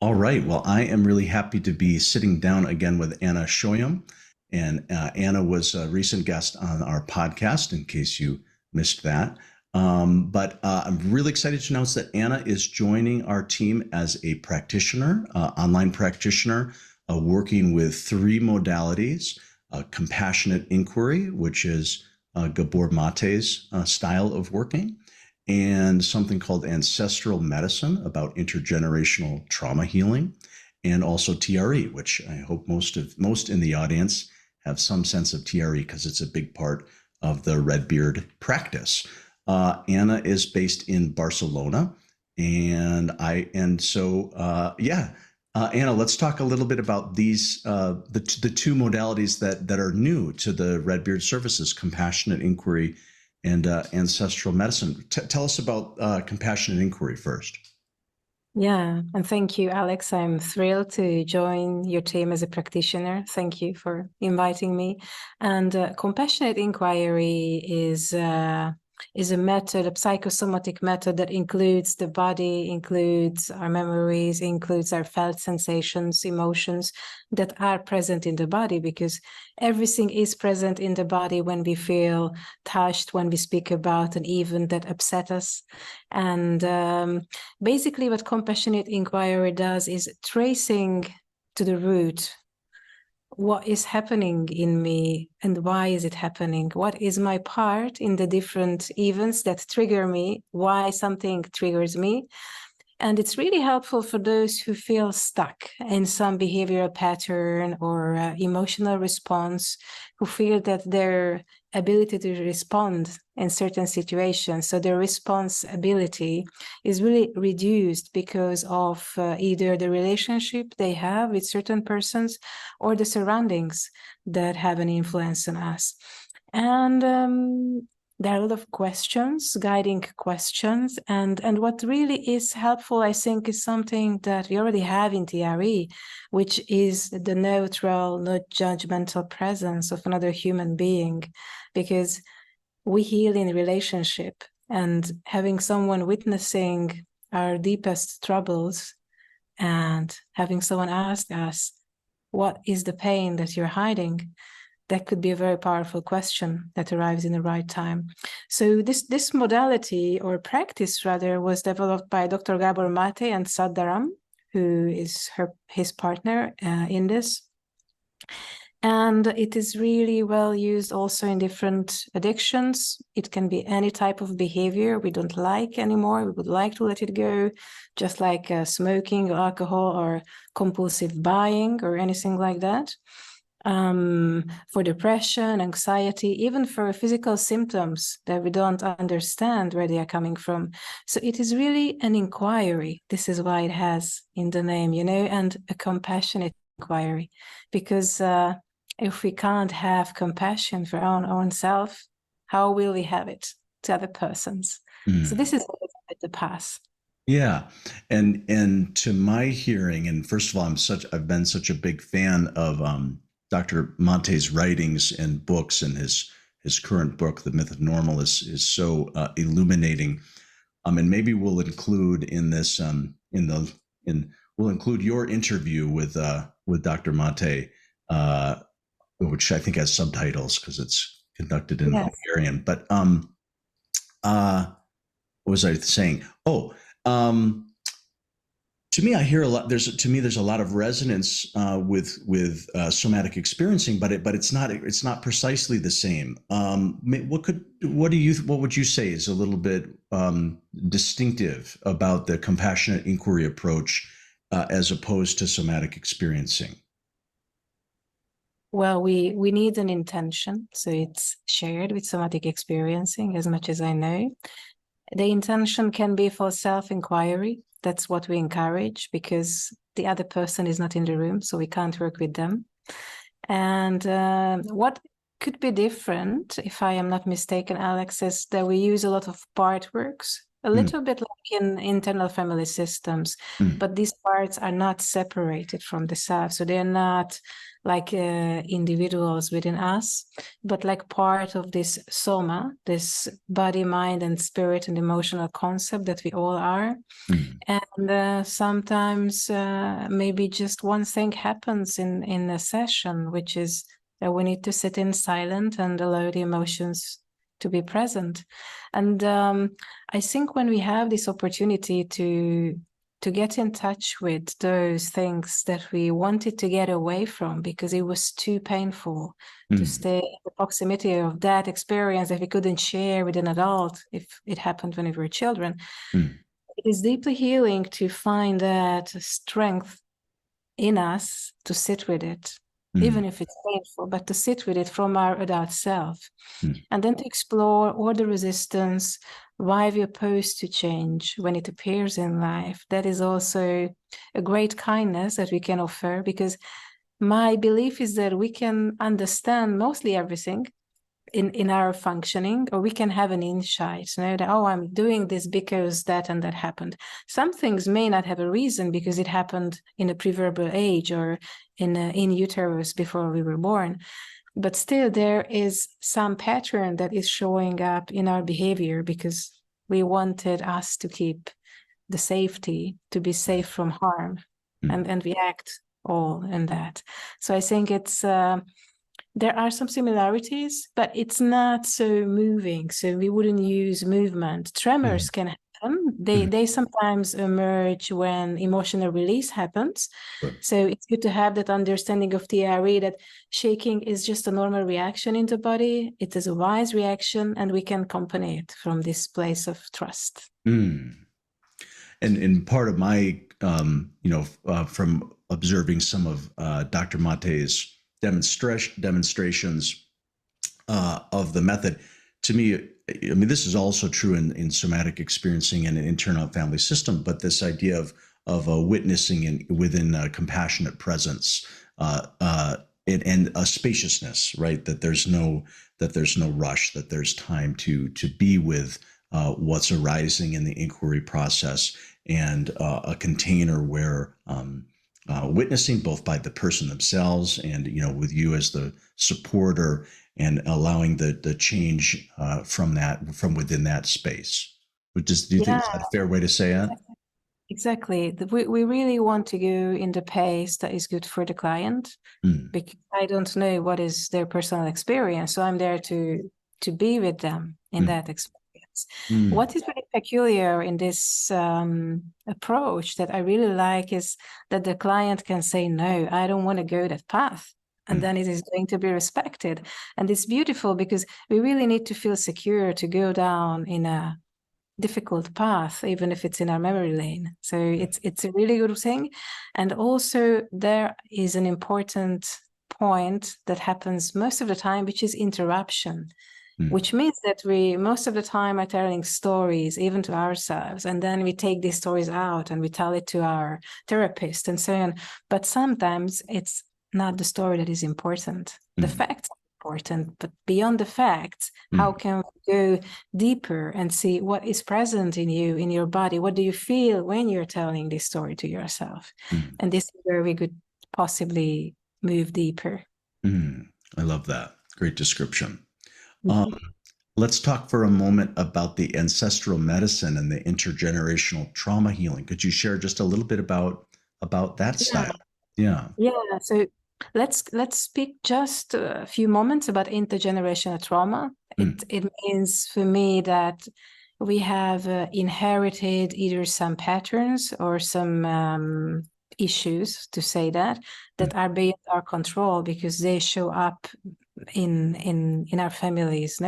All right. Well, I am really happy to be sitting down again with Anna Sólyom. And Anna was a recent guest on our podcast, in case you missed that. But I'm really excited to announce that Anna is joining our team as a practitioner, online practitioner, working with three modalities: compassionate inquiry, which is Gabor Mate's style of working, and something called ancestral medicine about intergenerational trauma healing, and also TRE, which I hope most in the audience have some sense of TRE because it's a big part of the Redbeard practice. Anna is based in Barcelona, Anna, let's talk a little bit about these the two modalities that are new to the Redbeard services: compassionate inquiry and ancestral medicine. Tell us about compassionate inquiry first. Yeah, and thank you, Alex. I'm thrilled to join your team as a practitioner. Thank you for inviting me. And compassionate inquiry is a method, a psychosomatic method that includes the body, includes our memories, includes our felt sensations, emotions that are present in the body, because everything is present in the body when we feel touched, when we speak about an event that upset us. And basically what compassionate inquiry does is tracing to the root what is happening in me and why is it happening? What is my part in the different events that trigger me? Why something triggers me? And it's really helpful for those who feel stuck in some behavioral pattern or emotional response, who feel that their ability to respond in certain situations, so their response ability is really reduced because of either the relationship they have with certain persons or the surroundings that have an influence on us. And there are a lot of questions, guiding questions, and what really is helpful, I think, is something that we already have in TRE, which is the neutral, not judgmental presence of another human being, because we heal in relationship, and having someone witnessing our deepest troubles and having someone ask us, what is the pain that you're hiding? That could be a very powerful question that arrives in the right time. So this modality, or practice rather, was developed by Dr. Gabor Mate and Saddaram, who is his partner in this. And it is really well used also in different addictions. It can be any type of behavior we don't like anymore. We would like to let it go, just like smoking or alcohol or compulsive buying or anything like that. For depression, anxiety, even for physical symptoms that we don't understand where they are coming from. So it is really an inquiry. This is why it has in the name, and a compassionate inquiry, because if we can't have compassion for our own self, how will we have it to other persons? So this is the path. Yeah. And to my hearing, and first of all, I've been such a big fan of Dr. Mate's writings and books, and his current book, The Myth of Normal, is so illuminating. And maybe we'll include in this we'll include your interview with Dr. Mate, which I think has subtitles because it's conducted in Hungarian. But what was I saying? To me, I hear a lot. There's a lot of resonance with somatic experiencing, but it's not precisely the same. What would you say is a little bit distinctive about the compassionate inquiry approach as opposed to somatic experiencing? Well, we need an intention, so it's shared with somatic experiencing, as much as I know. The intention can be for self-inquiry. That's what we encourage, because the other person is not in the room, so we can't work with them. And what could be different, if I am not mistaken, Alex, is that we use a lot of part works a little bit like in internal family systems, but these parts are not separated from the self. So they're not like individuals within us, but like part of this soma, this body, mind, and spirit and emotional concept that we all are. And sometimes maybe just one thing happens in a session, which is that we need to sit in silent and allow the emotions to be present. And I think when we have this opportunity to get in touch with those things that we wanted to get away from because it was too painful to stay in the proximity of that experience that we couldn't share with an adult if it happened when we were children. It is deeply healing to find that strength in us to sit with it, even if it's painful, but to sit with it from our adult self. And then to explore all the resistance, why we're opposed to change when it appears in life. That is also a great kindness that we can offer, because my belief is that we can understand mostly everything in our functioning, or we can have an insight, that, oh, I'm doing this because that and that happened. Some things may not have a reason because it happened in a preverbal age or in uterus before we were born. But still, there is some pattern that is showing up in our behavior because we wanted us to keep the safety, to be safe from harm, and we act all in that. So I think it's there are some similarities, but it's not so moving. So we wouldn't use movement. Tremors can happen. They sometimes emerge when emotional release happens. So it's good to have that understanding of TRE, that shaking is just a normal reaction in the body. It is a wise reaction, and we can accompany it from this place of trust. And part of my, from observing some of Dr. Mate's demonstrations of the method, to me, I mean, this is also true in somatic experiencing and an internal family system, but this idea of witnessing within a compassionate presence and a spaciousness, right? That there's no rush, that there's time to be with what's arising in the inquiry process, and a container where witnessing both by the person themselves and, with you as the supporter, and allowing the change from within that space. Do you think that's a fair way to say it? Exactly. We really want to go in the pace that is good for the client, because I don't know what is their personal experience. So I'm there to be with them in that experience. What is really peculiar in this approach that I really like is that the client can say, no, I don't want to go that path. And then it is going to be respected. And it's beautiful because we really need to feel secure to go down in a difficult path, even if it's in our memory lane. So it's a really good thing. And also there is an important point that happens most of the time, which is interruption, which means that we most of the time are telling stories, even to ourselves, and then we take these stories out and we tell it to our therapist and so on. But sometimes it's not the story that is important. The facts are important, but beyond the facts, how can we go deeper and see what is present in you, in your body? What do you feel when you're telling this story to yourself? And this is where we could possibly move deeper. I love that. Great description. Let's talk for a moment about the ancestral medicine and the intergenerational trauma healing. Could you share just a little bit about that style? Yeah. So let's speak just a few moments about intergenerational trauma. It means for me that we have inherited either some patterns or some issues, to say that are beyond our control because they show up in our families.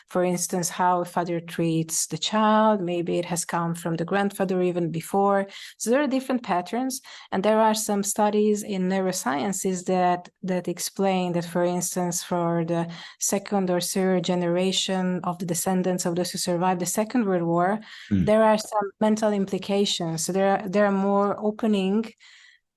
For instance, how a father treats the child, maybe it has come from the grandfather even before. So there are different patterns, and there are some studies in neurosciences that explain that, for instance, for the second or third generation of the descendants of those who survived the Second World War, there are some mental implications. So there are more opening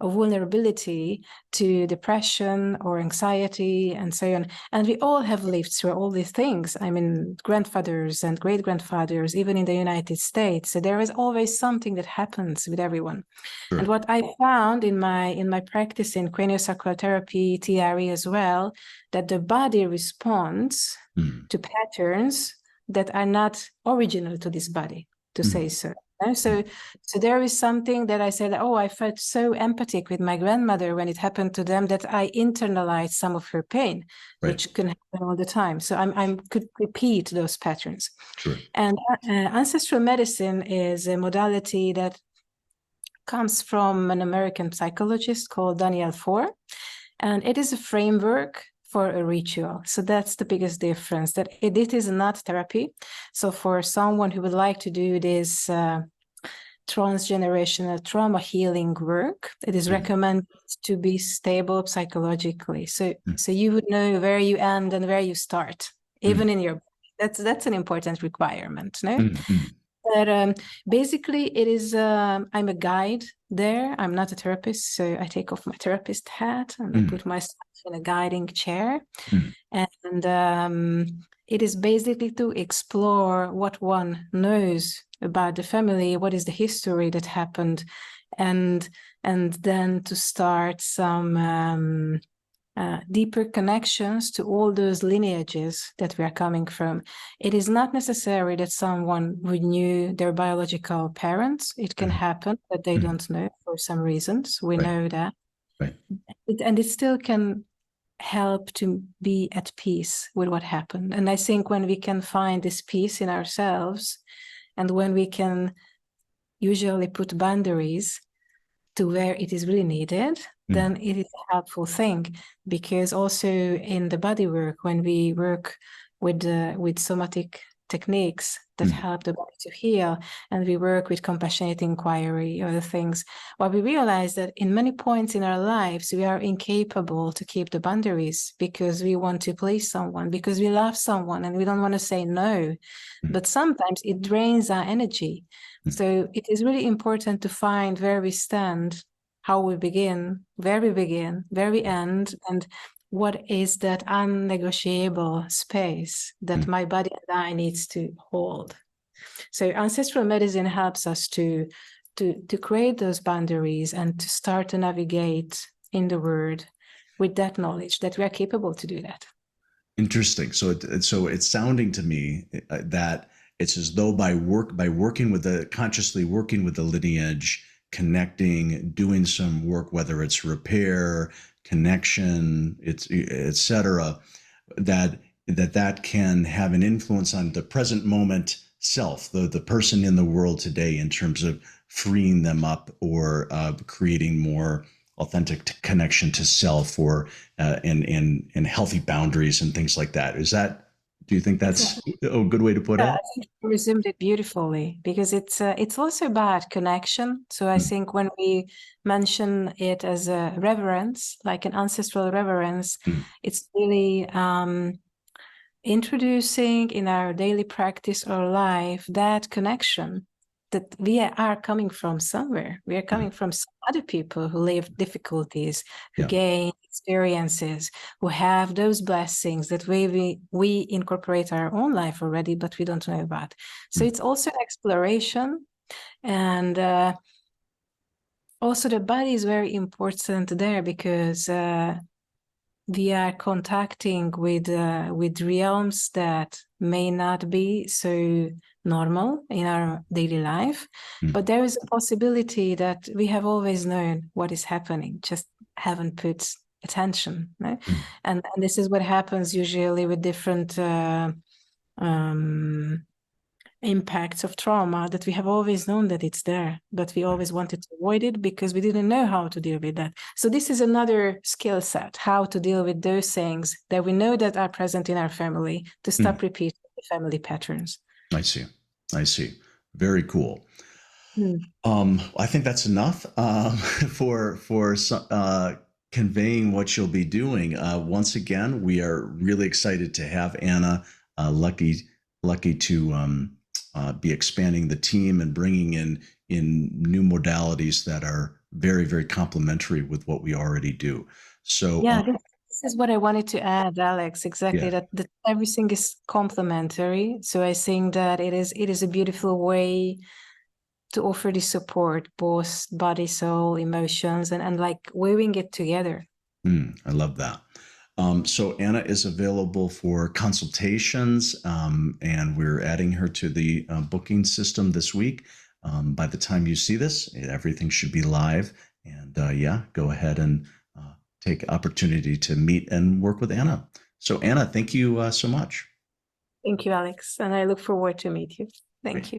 a vulnerability to depression or anxiety and so on. And we all have lived through all these things. I mean, grandfathers and great-grandfathers, even in the United States. So there is always something that happens with everyone. Sure. And what I found in my practice in craniosacral therapy, TRE as well, that the body responds to patterns that are not original to this body, to say so. So there is something that I said, oh, I felt so empathic with my grandmother when it happened to them that I internalized some of her pain, which can happen all the time. So I could repeat those patterns. Sure. And ancestral medicine is a modality that comes from an American psychologist called Daniel Four, and it is a framework for a ritual. So that's the biggest difference, that it is not therapy. So for someone who would like to do this transgenerational trauma healing work, it is recommended to be stable psychologically. So you would know where you end and where you start, even in your body. That's an important requirement, no? But basically, it is. I'm a guide there. I'm not a therapist, so I take off my therapist hat and I put myself in a guiding chair, and it is basically to explore what one knows about the family, what is the history that happened, and then to start some deeper connections to all those lineages that we are coming from. It is not necessary that someone would knew their biological parents. It can happen that they don't know for some reasons. We know that. And it still can help to be at peace with what happened. And I think when we can find this peace in ourselves, and when we can usually put boundaries to where it is really needed, then it is a helpful thing. Because also in the body work, when we work with somatic techniques that help the body to heal, and we work with compassionate inquiry, other things, well, we realize that in many points in our lives, we are incapable to keep the boundaries because we want to please someone, because we love someone and we don't want to say no. But sometimes it drains our energy. So it is really important to find where we stand, how we begin, where we end, and what is that unnegotiable space that my body and I needs to hold. So ancestral medicine helps us to create those boundaries and to start to navigate in the world with that knowledge that we are capable to do that. Interesting. So it's sounding to me that it's as though by working with consciously working with the lineage, connecting, doing some work, whether it's repair, connection, et cetera, that can have an influence on the present moment self, the person in the world today, in terms of freeing them up or creating more authentic connection to self, or and healthy boundaries and things like that. Do you think that's a good way to put it? I think you resumed it beautifully, because it's also about connection. So I think when we mention it as a reverence, like an ancestral reverence, it's really introducing in our daily practice or life that connection that we are coming from somewhere. We are coming from some other people who live difficulties, who gain experiences, who have those blessings that we incorporate our own life already, but we don't know about. So it's also exploration, and also the body is very important there, because we are contacting with realms that may not be so normal in our daily life, but there is a possibility that we have always known what is happening, just haven't put attention, right? And this is what happens usually with different impacts of trauma, that we have always known that it's there, but we always wanted to avoid it because we didn't know how to deal with that. So this is another skill set, how to deal with those things that we know that are present in our family, to stop repeating the family patterns. I see. Very cool. I think that's enough for conveying what you'll be doing. Once again, we are really excited to have Anna. Lucky to be expanding the team and bringing in new modalities that are very, very complementary with what we already do. So, Yeah, this is what I wanted to add, Alex. Exactly, yeah. that everything is complementary. So I think that it is a beautiful way to offer the support, both body, soul, emotions, and like weaving it together. I love that. So Anna is available for consultations, and we're adding her to the booking system this week. By the time you see this, everything should be live. And yeah, go ahead and take opportunity to meet and work with Anna. So Anna, thank you so much. Thank you, Alex, and I look forward to meet you. Thank Great. you.